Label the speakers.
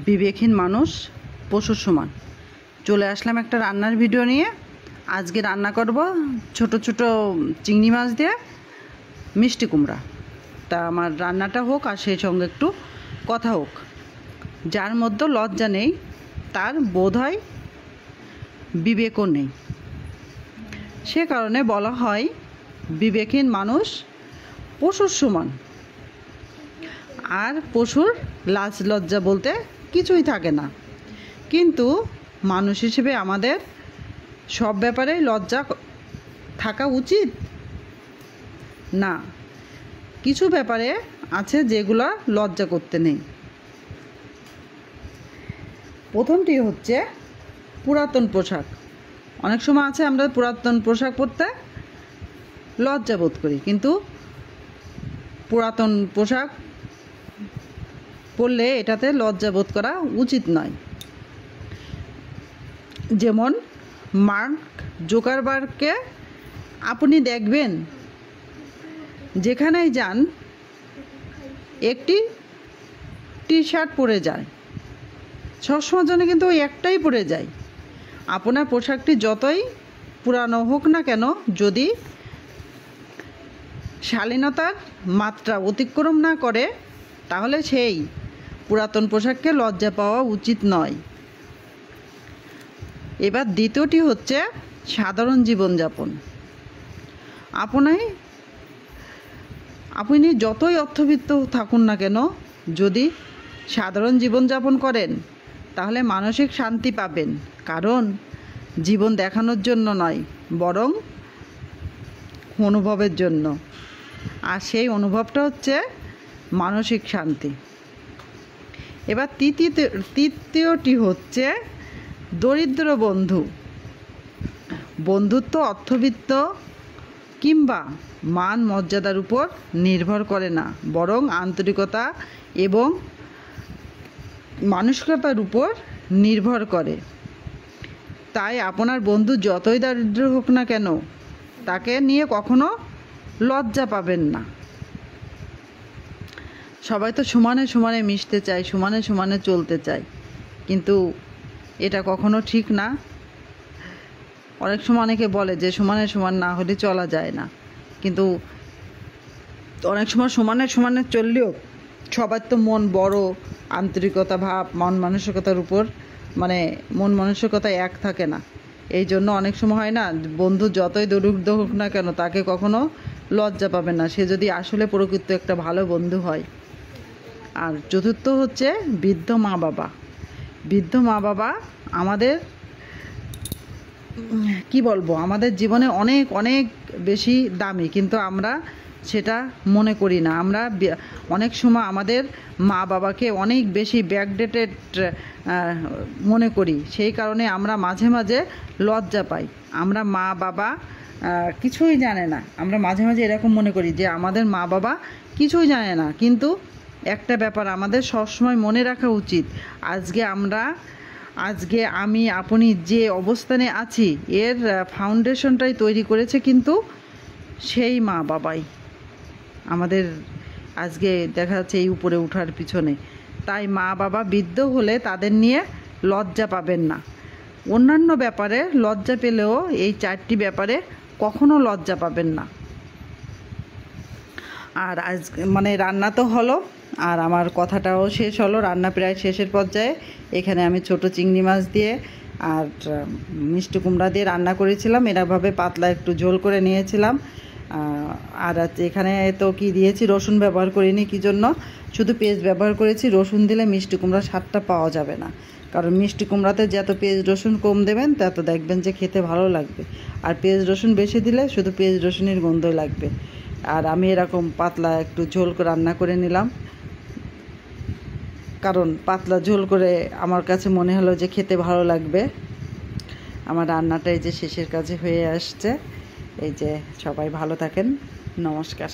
Speaker 1: বিবেকহীন মানুষ পশুর সমান। চলে আসলাম একটা রান্নার ভিডিও নিয়ে। আজকে রান্না করব ছোট ছোট চিংড়ি মাছ দিয়ে মিষ্টি কুমড়া। তা আমার রান্নাটা হোক আর সেই সঙ্গে একটু কথা হোক। যার মধ্যে লজ্জা নেই তার বোধ হয় বিবেকও নেই। সে কারণে বলা হয় বিবেকহীন মানুষ পশুর সমান। আর পশুর লাজ লজ্জা বলতে কিছুই থাকে না। কিন্তু মানুষ হিসেবে আমাদের সব ব্যাপারেই লজ্জা থাকা উচিত না। কিছু ব্যাপারে আছে যেগুলো লজ্জা করতে নেই। প্রথমটি হচ্ছে পুরাতন পোশাক। অনেক সময় আছে আমরা পুরাতন পোশাক পরতে লজ্জা বোধ করি, কিন্তু পুরাতন পোশাক পরলে এটাতে লজ্জা বোধ করা উচিত নয়। যেমন মার্ক জুকারবার্গকে আপনি দেখবেন যেখানেই যান একটি টি শার্ট পরে যায়, সবসময়ের জন্য কিন্তু ওই একটাই পরে যায়। আপনার পোশাকটি যতই পুরানো হোক না কেন, যদি শালীনতার মাত্রা অতিক্রম না করে তাহলে সেই পুরাতন পোশাককে লজ্জা পাওয়া উচিত নয়। এবার দ্বিতীয়টি হচ্ছে সাধারণ জীবনযাপন। আপনি যতই অর্থবিত্ত থাকুন না কেন, যদি সাধারণ জীবনযাপন করেন তাহলে মানসিক শান্তি পাবেন। কারণ জীবন দেখানোর জন্য নয়, বরং অনুভবের জন্য। আর সেই অনুভবটা হচ্ছে মানসিক শান্তি। এবার তৃতীয়টি হচ্ছে দরিদ্র বন্ধু। বন্ধুত্ব অর্থবিত্ত কিংবা মান মর্যাদার উপর নির্ভর করে না, বরং আন্তরিকতা এবং মানসিকতার উপর নির্ভর করে। তাই আপনার বন্ধু যতই দরিদ্র হোক না কেন, তাকে নিয়ে কখনো লজ্জা পাবেন না। সবাই তো সমানে সমানে মিশতে চায়, সমানে সমানে চলতে চায়, কিন্তু এটা কখনো ঠিক না। অনেক সময় অনেকে বলে যে সমানে সমান না হলে চলা যায় না, কিন্তু অনেক সময় সমানে সমানে চললেও সবার তো মন বড়, আন্তরিকতা ভাব, মন মানসিকতার উপর মন মানসিকতা এক থাকে না। এই জন্য অনেক সময় হয় না, বন্ধু যতই দরিদ্র হোক না কেন তাকে কখনো লজ্জা পাবে না, সে যদি আসলে প্রকৃত একটা ভালো বন্ধু হয়। আর চতুর্থ হচ্ছে বৃদ্ধ মা বাবা। বৃদ্ধ মা বাবা আমাদের কি বলবো, আমাদের জীবনে অনেক অনেক বেশি দামি, কিন্তু আমরা সেটা মনে করি না। আমরা অনেক সময় আমাদের মা বাবাকে অনেক বেশি ব্যাকডেটেড মনে করি। সেই কারণে আমরা মাঝে মাঝে লজ্জা পাই। আমরা মা বাবা কিছুই জানে না, আমরা মাঝে মাঝে এরকম মনে করি যে আমাদের মা বাবা কিছুই জানে না। কিন্তু একটা ব্যাপার আমাদের সবসময় মনে রাখা উচিত, আজকে আমি আপনি যে অবস্থানে আছি এর ফাউন্ডেশনটাই তৈরি করেছে কিন্তু সেই মা বাবাই আমাদের আজকে দেখা যাচ্ছে এই উপরে ওঠার পিছনে। তাই মা বাবা বৃদ্ধ হলে তাদের নিয়ে লজ্জা পাবেন না। অন্যান্য ব্যাপারে লজ্জা পেলেও এই চারটি ব্যাপারে কখনো লজ্জা পাবেন না। আর রান্না তো হলো, আর আমার কথাটাও শেষ হলো। রান্না প্রায় শেষের পর্যায়ে। এখানে আমি ছোট চিংড়ি মাছ দিয়ে আর মিষ্টি কুমড়া দিয়ে রান্না করেছিলাম। এরকমভাবে পাতলা একটু ঝোল করে নিয়েছিলাম। আর এখানে তো কি দিয়েছি, রসুন ব্যবহার করিনি। কী জন্য? শুধু পেঁয়াজ ব্যবহার করেছি। রসুন দিলে মিষ্টি কুমড়ার স্বাদটা পাওয়া যাবে না। কারণ মিষ্টি কুমড়াতে যত পেঁয়াজ রসুন কম দেবেন তত দেখবেন যে খেতে ভালো লাগবে। আর পেঁয়াজ রসুন বেশি দিলে শুধু পেঁয়াজ রসুনের গন্ধই লাগবে। আর আমি এরকম পাতলা একটু ঝোল করে রান্না করে নিলাম, কারণ পাতলা ঝোল করে আমার কাছে মনে হলো যে খেতে ভালো লাগবে। আমার রান্নাটা এই যে শেষের কাছে হয়ে আসছে। এই যে সবাই ভালো থাকেন, নমস্কার।